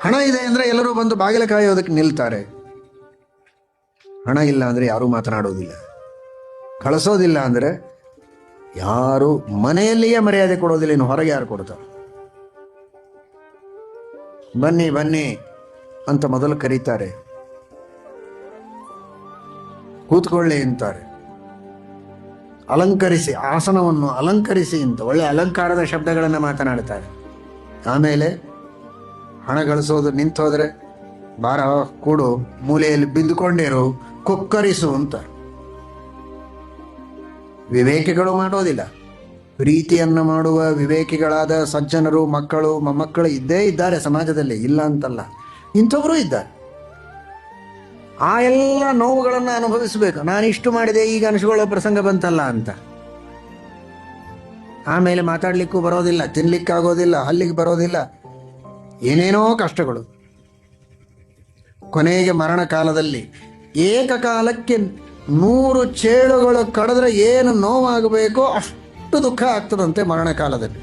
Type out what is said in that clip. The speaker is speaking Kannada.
ಹಣ ಇದೆ ಅಂದರೆ ಎಲ್ಲರೂ ಬಂದು ಬಾಗಿಲ ಕಾಯೋದಕ್ಕೆ ನಿಲ್ತಾರೆ. ಹಣ ಇಲ್ಲ ಅಂದರೆ ಯಾರೂ ಮಾತನಾಡೋದಿಲ್ಲ. ಕಳಿಸೋದಿಲ್ಲ ಅಂದರೆ ಯಾರು ಮನೆಯಲ್ಲಿಯೇ ಮರ್ಯಾದೆ ಕೊಡೋದಿಲ್ಲ, ಇನ್ನು ಹೊರಗೆ ಯಾರು ಕೊಡ್ತಾರೆ? ಬನ್ನಿ ಬನ್ನಿ ಅಂತ ಮೊದಲು ಕರೀತಾರೆ, ಕೂತ್ಕೊಳ್ಳಿ ಅಂತಾರೆ, ಅಲಂಕರಿಸಿ, ಆಸನವನ್ನು ಅಲಂಕರಿಸಿ ಅಂತ ಒಳ್ಳೆ ಅಲಂಕಾರದ ಶಬ್ದಗಳನ್ನು ಮಾತನಾಡ್ತಾರೆ. ಆಮೇಲೆ ಹಣ ಗಳಿಸೋದು ನಿಂತೋದ್ರೆ ಬಾರ ಕೂಡು, ಮೂಲೆಯಲ್ಲಿ ಬಿದ್ದುಕೊಂಡಿರು, ಕುಕ್ಕರಿಸು ಅಂತ. ವಿವೇಕಿಗಳು ಮಾಡೋದಿಲ್ಲ. ಪ್ರೀತಿಯನ್ನು ಮಾಡುವ ವಿವೇಕಿಗಳಾದ ಸಜ್ಜನರು, ಮಕ್ಕಳು ಮೊಮ್ಮಕ್ಕಳು ಇದ್ದೇ ಇದ್ದಾರೆ ಸಮಾಜದಲ್ಲಿ, ಇಲ್ಲ ಅಂತಲ್ಲ, ಇಂಥವರು ಇದ್ದಾರೆ. ಆ ಎಲ್ಲ ನೋವುಗಳನ್ನು ಅನುಭವಿಸಬೇಕು. ನಾನು ಇಷ್ಟು ಮಾಡಿದೆ, ಈಗ ಅನಿಸ್ಕೊಳ್ಳೋ ಪ್ರಸಂಗ ಬಂತಲ್ಲ ಅಂತ. ಆಮೇಲೆ ಮಾತಾಡ್ಲಿಕ್ಕೂ ಬರೋದಿಲ್ಲ, ತಿನ್ಲಿಕ್ಕಾಗೋದಿಲ್ಲ, ಅಲ್ಲಿಗೆ ಬರೋದಿಲ್ಲ, ಏನೇನೋ ಕಷ್ಟಗಳು. ಕೊನೆಗೆ ಮರಣ ಕಾಲದಲ್ಲಿ ಏಕಕಾಲಕ್ಕೆ 100 ಚೇಳುಗಳು ಕಡಿದ್ರೆ ಏನು ನೋವಾಗಬೇಕೋ ಅಷ್ಟು ದುಃಖ ಆಗ್ತದಂತೆ ಮರಣ ಕಾಲದಲ್ಲಿ.